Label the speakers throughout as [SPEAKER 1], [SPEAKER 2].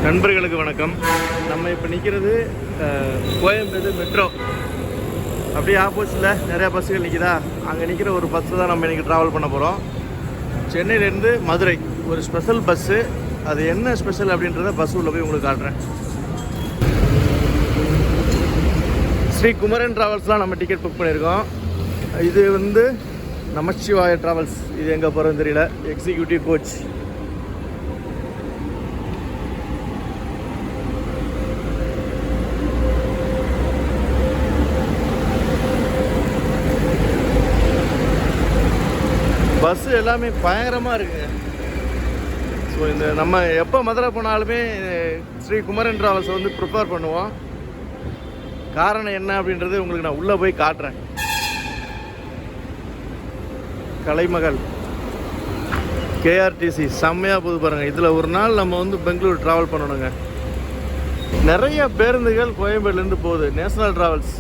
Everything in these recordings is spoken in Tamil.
[SPEAKER 1] நண்பர்களுக்கு வணக்கம். நம்ம இப்போ நிற்கிறது கோயம்பேடு மெட்ரோ. அப்படியே ஆப்போசிட்டில் நிறையா பஸ்ஸுகள் நிற்கிதா, அங்கே நிற்கிற ஒரு பஸ்ஸில் தான் நம்ம இன்றைக்கி ட்ராவல் பண்ண போகிறோம். சென்னையிலேருந்து மதுரை ஒரு ஸ்பெஷல் பஸ்ஸு. அது என்ன ஸ்பெஷல் அப்படின்றத பஸ் உள்ள போய் உங்களுக்கு காட்டுறேன். ஸ்ரீ குமரன் ட்ராவல்ஸ்லாம் நம்ம டிக்கெட் புக் பண்ணியிருக்கோம். இது வந்து நமச்சிவாய ட்ராவல்ஸ். இது எங்கே போகிறதுன்னு தெரியல. Executive coach. பஸ்ஸு எல்லாமே பயங்கரமாக இருக்குங்க. ஸோ இந்த நம்ம எப்போ மதுரை போனாலுமே ஸ்ரீ குமரன் ட்ராவல்ஸை வந்து ப்ரிஃபர் பண்ணுவோம். காரணம் என்ன அப்படின்றது உங்களுக்கு நான் உள்ளே போய் காட்டுறேன். கலைமகள் கேஆர்டிசி செம்மையாக போகுது பாருங்கள். இதில் ஒரு நாள் நம்ம வந்து பெங்களூர் ட்ராவல் பண்ணணுங்க. நிறைய பேருந்துகள் கோயம்பேடுலேருந்து போகுது. National travels.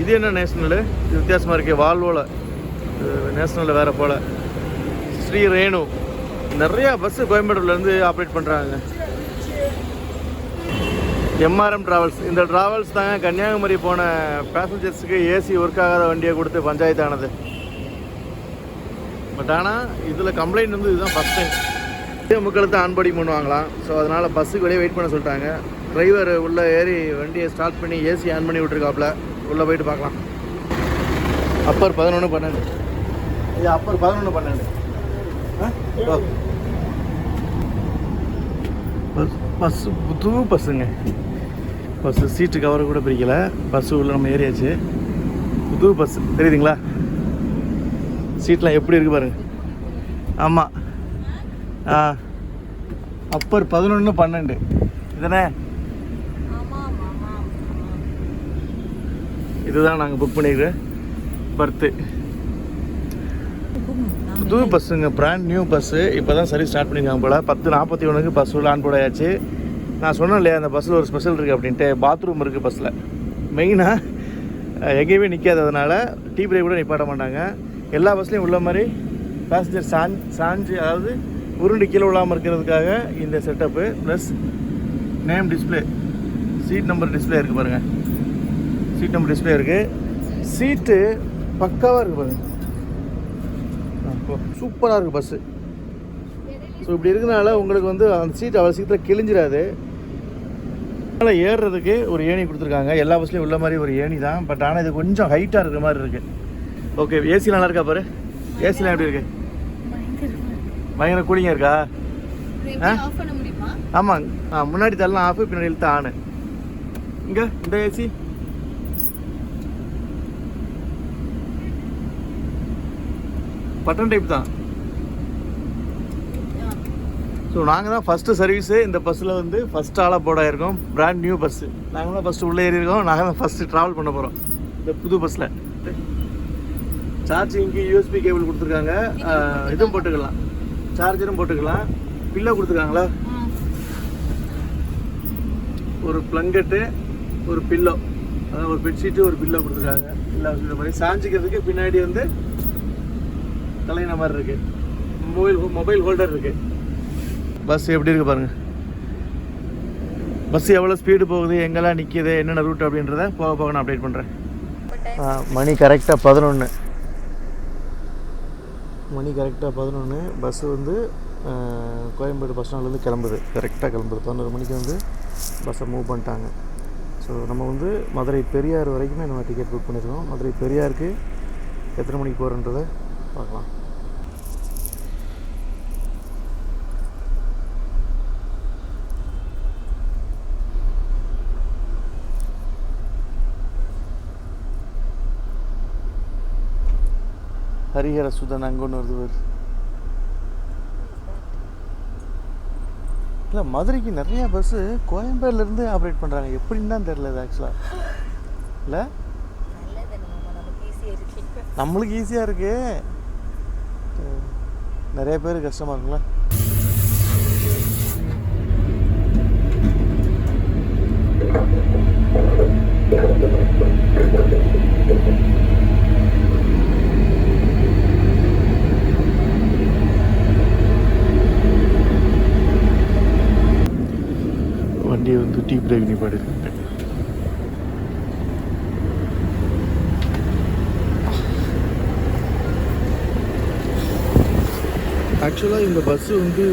[SPEAKER 1] இது என்ன நேஷ்னலு? இது வித்தியாசமாக இருக்கே. வால்வோவில் நேஷ்னலில் வேறு போல். ஸ்ரீ ரேணு. நிறையா பஸ்ஸு கோயம்பேடுலேருந்து ஆப்ரேட் பண்ணுறாங்க. MRM travels. இந்த ட்ராவல்ஸ் தாங்க கன்னியாகுமரி போன பேசஞ்சர்ஸுக்கு ஏசி ஒர்க் ஆகாத வண்டியை கொடுத்து பஞ்சாயத்து ஆனது. பட் ஆனால் இதில் கம்ப்ளைண்ட் வந்து இதுதான் ஃபஸ்ட் டைம். இதே முக்களுக்கு ஆன்போர்டிங் பண்ணுவாங்களாம். ஸோ அதனால் பஸ்ஸுக்கு வெளியே வெயிட் பண்ண சொல்லிட்டாங்க. டிரைவர் உள்ளே ஏறி வண்டியை ஸ்டார்ட் பண்ணி ஏசி ஆன் பண்ணி விட்ருக்காப்புல. உள்ளே போயிட்டு பார்க்கலாம். அப்பர் 11-12. இது அப்பர் 11-12. பஸ்ஸு புது பஸ்ஸுங்க. பஸ்ஸு சீட்டு கவரை கூட பிரிக்கலை. பஸ்ஸு உள்ள நம்ம ஏறியாச்சு. புது பஸ்ஸு தெரியுதுங்களா? சீட்லாம் எப்படி இருக்குது பாருங்கள். ஆமாம். அப்பர் 11-12 இதுதானே? இதுதான் நாங்கள் புக் பண்ணியிருக்கேன் பர்த்து. புது பஸ்ஸுங்க, பிராண்ட் நியூ பஸ்ஸு. இப்போ தான் சர்வீஸ் ஸ்டார்ட் பண்ணியிருக்காங்க போல். 10:41 பஸ் உள்ள ஆன் போர்ட் ஆயாச்சு. நான் சொன்னேன் இல்லையா, அந்த பஸ்ஸில் ஒரு ஸ்பெஷல் இருக்குது அப்படின்ட்டு. பாத்ரூம் இருக்குது பஸ்ஸில். மெயினாக எங்கேயுமே நிற்காததுனால டீ பிரேக் கூட நிப்பாட்ட மாட்டாங்க. எல்லா பஸ்லேயும் உள்ள மாதிரி பேசஞ்சர் சாஞ்சு, அதாவது உருண்டு கீழே விழாமல் இருக்கிறதுக்காக இந்த setup. Plus name display, seat number display இருக்குது பாருங்கள். சீட் நம்பர் டிஸ்பிளே இருக்குது. சீட்டு பக்காவாக இருக்குது பாருங்கள். சூப்பராக இருக்குது பஸ்ஸு. ஸோ இப்படி இருக்கிறனால உங்களுக்கு வந்து அந்த சீட் அவ்வளோ சீக்கிரம் கிழிஞ்சிடாது. அதனால் ஏறுறதுக்கு ஒரு ஏணி கொடுத்துருக்காங்க. எல்லா பஸ்லேயும் உள்ள மாதிரி ஒரு ஏணி தான். பட் ஆனால் இது கொஞ்சம் ஹைட்டாக இருக்கிற மாதிரி இருக்குது. ஓகே, ஏசி நல்லா இருக்கா பாரு. ஏசிலாம் எப்படி இருக்கு? பயங்கர கூலிங்காக இருக்கா? ஆமாங்க. முன்னாடி தரலாம் ஆஃபு, பின்னாடி இழுத்து ஆனு. இங்கே இந்த ஏசி பட்டன் டைப் தான். ஸோ நாங்கள் தான் ஃபஸ்ட்டு சர்வீஸு இந்த பஸ்ஸில் வந்து ஃபஸ்ட் ஆளாக போடாயிருக்கோம். Brand new bus. நாங்கள் தான் ஃபஸ்ட்டு உள்ளே ஏறியிருக்கோம். நாங்கள் தான் ஃபஸ்ட்டு ட்ராவல் பண்ண போகிறோம் இந்த புது பஸ்ஸில். சார்ஜிங்க்கு யூஎஸ்பி கேபிள் கொடுத்துருக்காங்க. இதுவும் போட்டுக்கலாம், சார்ஜரும் போட்டுக்கலாம். பில்லோ கொடுத்துருக்காங்களா, ஒரு ப்ளங்கெட்டு, ஒரு பில்லோ, அதாவது ஒரு பெட்ஷீட்டு, ஒரு பில்லோ கொடுத்துருக்காங்க. எல்லா மாதிரி சாஞ்சிக்கிறதுக்கு பின்னாடி வந்து தலையின மாதிரி இருக்குது. மொபைல் ஹோல்டர் இருக்குது. பஸ் எப்படி இருக்குது பாருங்கள். பஸ் எவ்வளோ ஸ்பீடு போகுது, எங்கெல்லாம் நிற்கிது, என்னென்ன ரூட் அப்படின்றத போக போக நான் அப்டேட் பண்ணுறேன். மணி கரெக்டாக 11. மணி கரெக்டாக 11. பஸ்ஸு வந்து கோயம்பேடு பஸ் ஸ்டாண்ட்லேருந்து கிளம்புது. கரெக்டாக கிளம்புது. 11 மணிக்கு வந்து பஸ்ஸை மூவ் பண்ணிட்டாங்க. ஸோ நம்ம வந்து மதுரை பெரியார் வரைக்குமே நம்ம டிக்கெட் புக் பண்ணியிருக்கோம். மதுரை பெரியாருக்கு எத்தனை மணிக்கு போகிறன்றதை பார்க்கலாம். ஹரிஹர சுதன் அங்கே ஒன்று வருது. இல்லை, மதுரைக்கு நிறையா பஸ்ஸு கோயம்பேடுலேருந்து ஆப்ரேட் பண்ணுறாங்க. எப்படின்னு தான் தெரில இது ஆக்சுவலாக. இல்லை, நம்மளுக்கு ஈஸியாக இருக்குது. நிறைய பேர் கஷ்டமாக இருக்குங்களா? வண்டியை வந்து டீ பிரேக் நிப்பாட்டிருக்காங்க. ஆக்சுவலாக இந்த பஸ்ஸு வந்து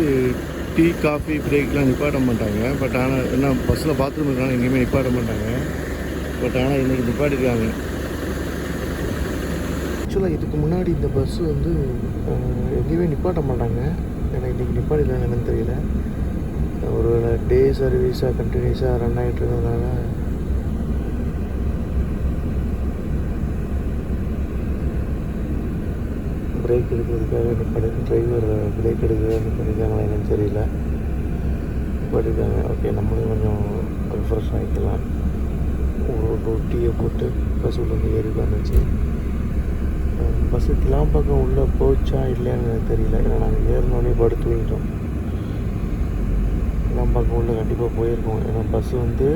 [SPEAKER 1] டீ காஃபி பிரேக்லாம் நிப்பாட்ட மாட்டாங்க. பட் ஆனால் என்ன பஸ்ஸில் பாத்ரூம் இருக்காங்க, எங்கேயுமே நிப்பாட்ட மாட்டாங்க. பட் ஆனால் இன்றைக்கி நிப்பாட்டிருக்காங்க. ஆக்சுவலாக இதுக்கு முன்னாடி இந்த பஸ்ஸு வந்து எங்கேயுமே நிப்பாட்ட மாட்டாங்க. ஏன்னா இன்றைக்கி நிப்பாட்டிருக்காங்க என்னன்னு தெரியல. ஒரு டே சர்வீஸாக கண்டினியூஸாக ரன் ஆகிட்டு இருந்ததுனால பிரேக் எடுக்கிறதுக்காக நிப்பாடு டிரைவர் பிரேக் எடுக்கிறதுக்காக நிப்பாட்டிருக்காங்களா என்னன்னு தெரியல. நிப்பாட்டிருக்காங்க. ஓகே, நம்மளும் கொஞ்சம் ரிஃப்ரெஷ் ஆகிக்கலாம். ஒரு டீயை போட்டு பஸ் உள்ளே ஏறி உட்காந்துச்சு. பஸ்ஸு கிளாம்பாக்கம் உள்ளே போச்சா இல்லையான்னு எனக்கு தெரியல. ஏன்னா நாங்கள் ஏறினோடனே படுத்து தூங்கிட்டோம். கிளாம்பாக்கம் உள்ளே கண்டிப்பாக போயிருக்கோம். ஏன்னா பஸ்ஸு வந்து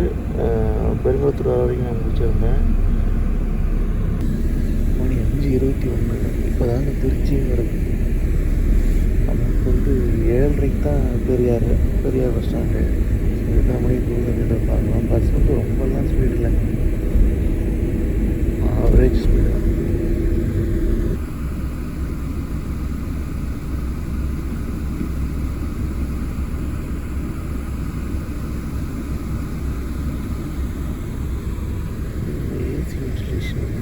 [SPEAKER 1] பெருங்குளத்தூர் வரைக்கும் நான் முடிச்சிருந்தேன். மணி 5:21. இப்போ தாங்க திருச்சி வருது. நமக்கு வந்து 7:30 தான் பெரியார் பஸ் ஸ்டாண்டு. எத்தனை மணிக்கு போகுதுன்னு பார்க்கலாம். பஸ் வந்து ரொம்பலாம் ஸ்பீடு இல்லை, ஆவரேஜ் ஸ்பீடு தான். ஏசி வென்டிலேஷன்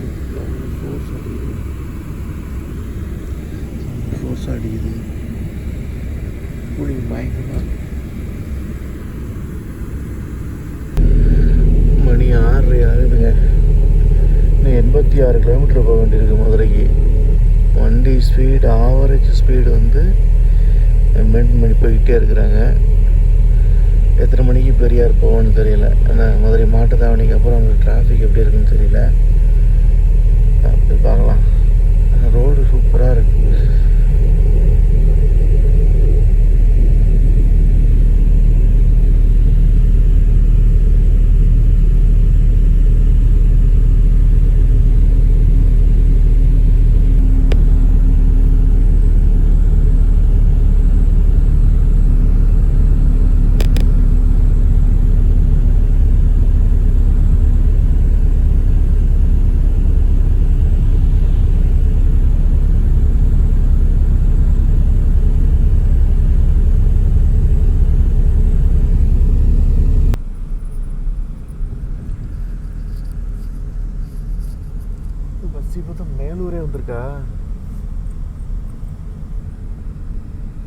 [SPEAKER 1] ஃபோர்ஸ் அடிக்குது. கூலிங் பயங்கரமாக இருக்கு. மணி 6:30 ஆகுதுங்க. இன்னும் 86 கிலோமீட்டர் போக வேண்டியிருக்கு மதுரைக்கு. வண்டி ஸ்பீடு ஆவரேஜ் ஸ்பீடு வந்து மெயின்டைன் பண்ணி போய்கிட்டே இருக்கிறாங்க. எத்தனை மணிக்கு பெரியார் போவோன்னு தெரியல. ஆனால் மதுரை மாட்டுத்தாவணிக்கு அப்புறம் அங்கே டிராஃபிக் எப்படி இருக்குன்னு தெரியல. அப்படி பார்க்கலாம். ரோடு சூப்பராக இருக்குது. பஸ் இப்போ தான் மேலூரே வந்திருக்கா?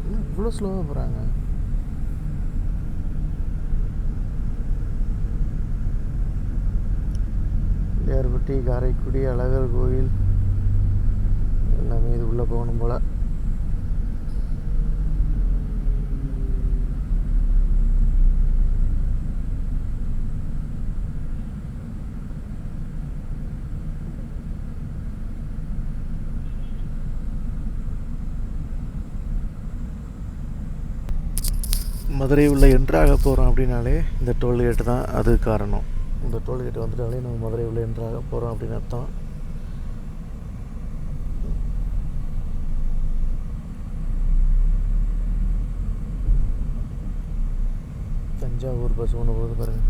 [SPEAKER 1] இன்னும் இவ்வளோ ஸ்லோவாக போகிறாங்க. பிள்ளையார்பட்டி, காரைக்குடி, அழகர் கோயில் எல்லாமே இது உள்ளே போகணும் போல். மதுரை உள்ள என்ட்ராக போகிறோம் அப்படின்னாலே இந்த டோல்கேட்டு தான் அது காரணம். இந்த டோல்கேட் வந்துட்டாலே நம்ம மதுரை உள்ள என்ட்ராக போகிறோம் அப்படின்னு அர்த்தம். தஞ்சாவூர் பஸ் ஒன்று போகுது பாருங்கள்.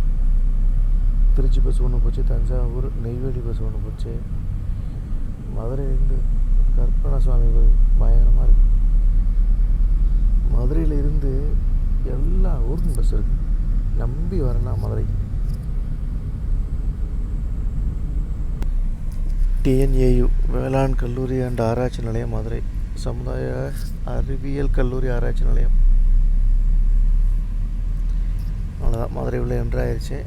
[SPEAKER 1] திருச்சி பஸ் ஒன்று போச்சு. தஞ்சாவூர் நெய்வேலி பஸ் ஒன்று போச்சு. மதுரையிலேருந்து கற்பனா சுவாமி கோயில் பயங்கரமாக இருக்குது. மதுரையில் இருந்து எல்லா ஊருக்கும் பஸ் இருக்குது. நம்பி வரலாம் மதுரைக்கு. டிஎன்ஏயு வேளாண் கல்லூரி அண்ட் ஆராய்ச்சி நிலையம் மதுரை. சமுதாய அறிவியல் கல்லூரி ஆராய்ச்சி நிலையம். அவ்வளோதான், மதுரை உள்ள என்ட்ராயிருச்சு.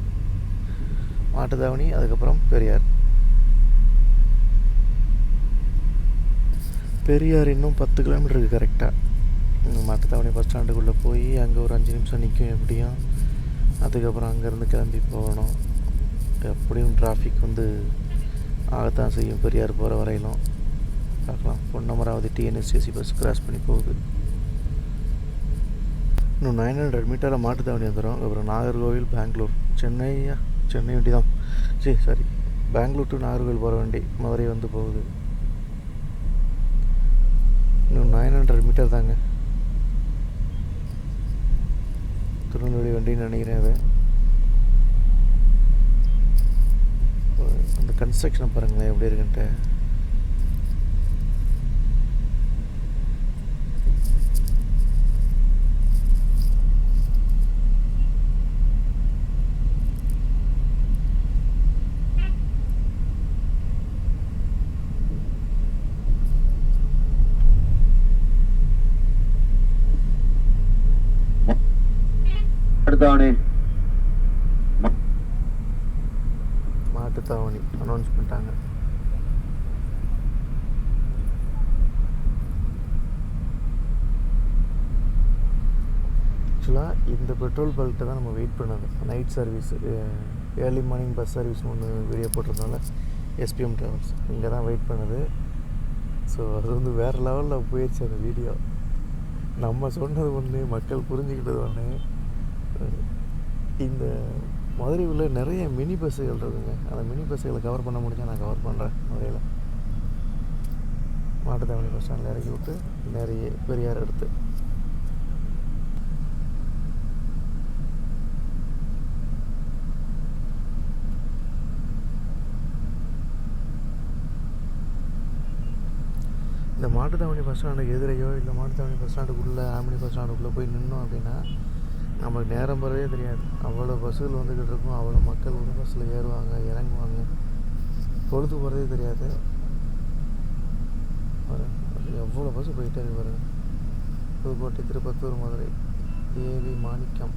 [SPEAKER 1] மாட்டுத்தாவணி, அதுக்கப்புறம் பெரியார். பெரியார் இன்னும் 10 கிலோமீட்டர் இருக்குது கரெக்டாக. மாட்டுத்தாவணி பஸ் ஸ்டாண்டுக்குள்ளே போய் அங்கே ஒரு 5 நிமிஷம் நிற்கும் எப்படியும். அதுக்கப்புறம் அங்கேருந்து கிளம்பி போகணும். எப்படியும் டிராஃபிக் வந்து ஆகத்தான் செய்யும் பெரியார் போகிற வரையிலும். பார்க்கலாம். பொன்னமராவதி டிஎன்எஸ்டிசி பஸ் கிராஸ் பண்ணி போகுது. இன்னும் 900 மீட்டரில் மாட்டுத்தாவணி வந்துடும். அப்புறம் நாகர்கோவில், பெங்களூர், சென்னை வண்டி தான். சரி பெங்களூர் டு நாகர்கோவில் போகிற வண்டி மதுரை வந்து போகுது. இன்னும் 900 மீட்டர் தாங்க. திருநெல்வேலி வண்டின்னு நினைக்கிறேன். அது அந்த கன்ஸ்ட்ரக்ஷனை பாருங்களேன் எப்படி இருக்குன்ட்டு. மாட்டுத்தாவணி அனௌன்ஸ் பண்ணிட்டாங்க. ஆக்சுவலாக இந்த பெட்ரோல் பல்கிட்ட தான் நம்ம வெயிட் பண்ணது. Night service, early morning bus service ஒன்று வீடியோ போட்டிருந்தோம்ல, எஸ்பிஎம் ட்ராவல்ஸ், இங்கே தான் வெயிட் பண்ணுது. ஸோ அது வந்து வேறு லெவலில் போயிடுச்சு அந்த வீடியோ. நம்ம சொன்னது ஒன்று, மக்கள் புரிஞ்சுக்கிட்டது ஒன்று. இந்த மதுரை உள்ள நிறைய மினி பஸ்ஸுகள் இருக்குங்க. அந்த மினி பஸ்ஸுகளை கவர் பண்ண முடிஞ்சால் நான் கவர் பண்ணுறேன். மதுரையில் மாட்டுத்தாவணி பஸ் ஸ்டாண்டில் இறக்கி விட்டு நிறைய பெரியார் எடுத்து இந்த மாட்டுத்தாவணி பஸ் ஸ்டாண்டுக்கு எதிரையோ இல்லை மாட்டுத்தாவணி பஸ் ஸ்டாண்டுக்குள்ளே ஆமினி பஸ் ஸ்டாண்டுக்குள்ளே போய் நின்னோம் அப்படின்னா நமக்கு நேரம் போகிறதே தெரியாது. அவ்வளோ பஸ்ஸுகள் வந்துக்கிட்டு இருக்கும், அவ்வளோ மக்கள் ஒரு பஸ்ஸில் ஏறுவாங்க இறங்குவாங்க, பொழுது போகிறதே தெரியாது. எவ்வளோ பஸ்ஸு போயிட்டே இருக்கு பாருங்க. Pudukkottai, Tiruppattur, Madurai, AV, Manickam,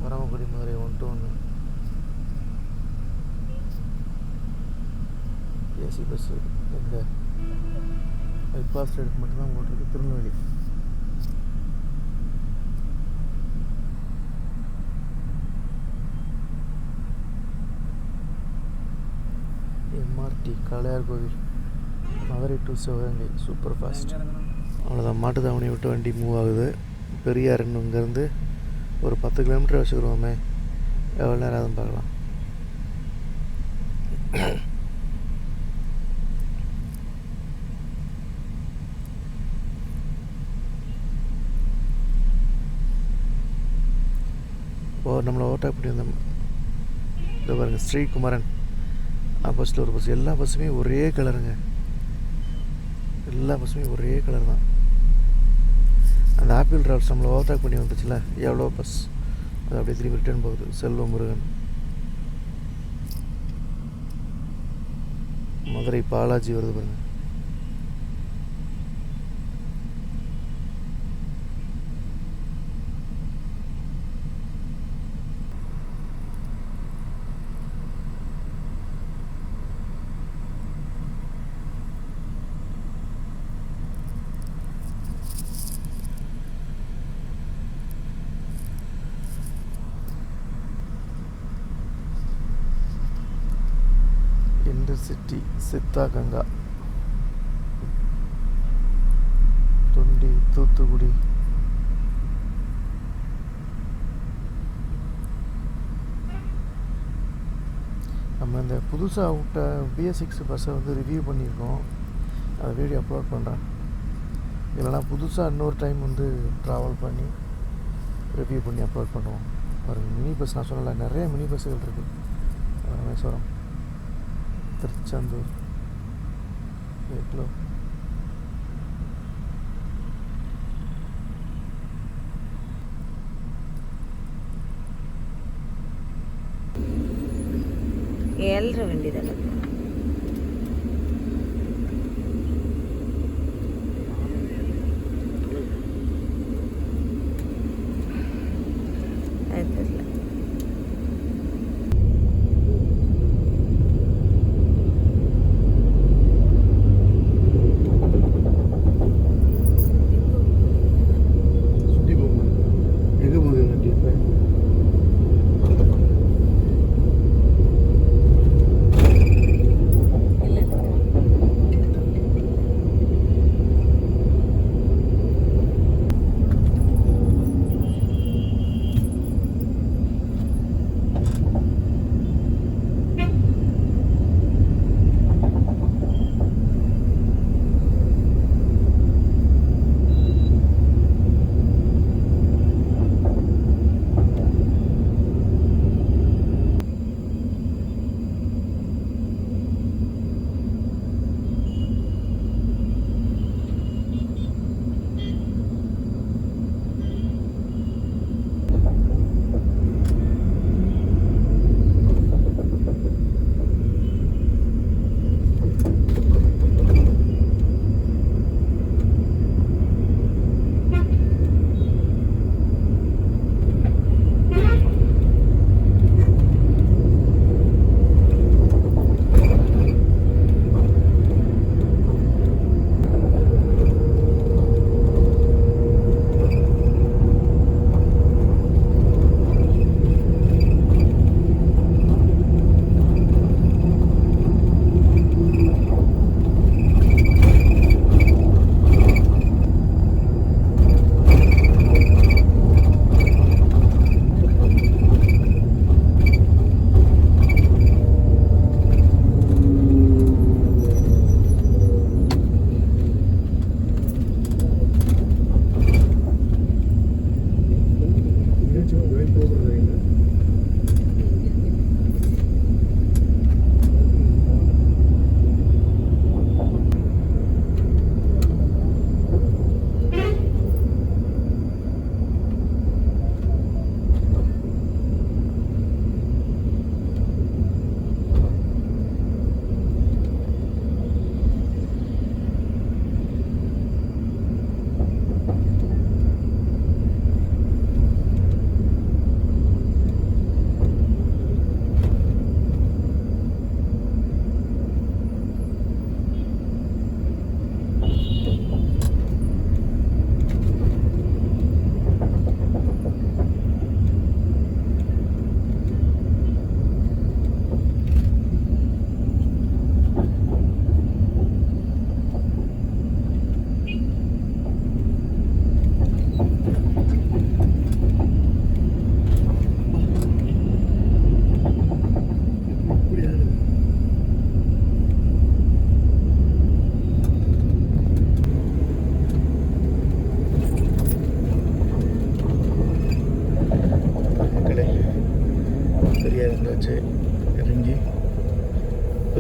[SPEAKER 1] Paramakudi, Madurai 1 to 1 AC bus. எங்கே பைபாஸ் ரைடுக்கு மட்டும்தான் ஓட்டுருக்கு. Tirunelveli MRT Kalaiyar Kovil, Madurai to Sivaganga super fast. அவ்வளோதான், மாட்டுத்தாவணி விட்டு வண்டி மூவ் ஆகுது. பெரியார் இங்கேருந்து ஒரு 10 கிலோமீட்டர் வச்சுக்கிறோமே, எவ்வளோ நேரம் ஆகுதுன்னு பார்க்கலாம். நம்மளை ஓவர்டேக் பண்ணி வந்தோம். இதை பாருங்கள், ஸ்ரீகுமரன் ஆப்போசிட்டில் ஒரு பஸ். எல்லா பஸ்ஸுமே ஒரே கலருங்க, எல்லா பஸ்ஸுமே ஒரே கலர் தான். அந்த ஆப்பிள் டிராவல்ஸ் நம்மளை ஓவர்டேக் பண்ணி வந்துச்சுல, எவ்வளோ பஸ் அது அப்படியே திரும்பி ரிட்டர்ன் போகுது. செல்வ முருகன், மதுரை பாலாஜி வருது பாருங்க. சிட்டி, சித்தாகங்கா, தொண்டி, தூத்துக்குடி, நம்ம இந்த புதுசாக விட்ட BS6 பஸ்ஸை வந்து ரிவ்யூ பண்ணியிருக்கோம். அதை வீடியோ அப்லோட் பண்ணுறேன். இல்லைனா புதுசாக இன்னொரு டைம் வந்து ட்ராவல் பண்ணி ரிவ்யூ பண்ணி அப்லோட் பண்ணுவோம். ஒரு மினி பஸ் நான் சொன்னல, நிறைய மினி பஸ்ஸுகள் இருக்குது. ராமேஸ்வரம், திருச்செந்தூர், எவ்வளோ
[SPEAKER 2] ஏழ்ற வண்டி தானே. அது தெரியல.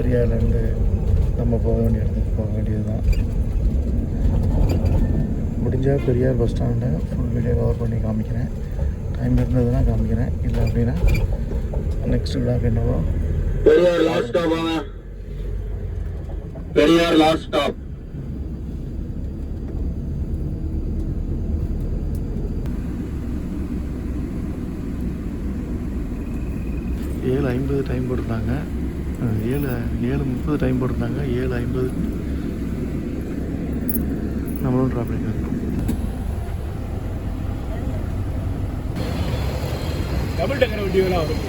[SPEAKER 1] பெரியார்லேருந்து நம்ம போக வேண்டிய இடத்துக்கு போக வேண்டியது தான். முடிஞ்சால் பெரியார் பஸ் ஸ்டாண்டில் ஃபுல் வீடியோ கவர் பண்ணி காமிக்கிறேன். டைம் இருந்ததுன்னா காமிக்கிறேன், இல்லை அப்படின்னா நெக்ஸ்ட் விழாக்கு என்னவோ.
[SPEAKER 3] பெரியார் லாஸ்ட் ஸ்டாப் வாங்க. Periyar last stop.
[SPEAKER 1] ஏழு 50 டைம் போட்டிருந்தாங்க. 7:30 டைம் போட்டிருந்தாங்க. 7:50 நம்மளும் ட்ராப் பண்ணிக்கலாம்.
[SPEAKER 4] டபுள் டக்கர் வண்டியெல்லாம் வரும்.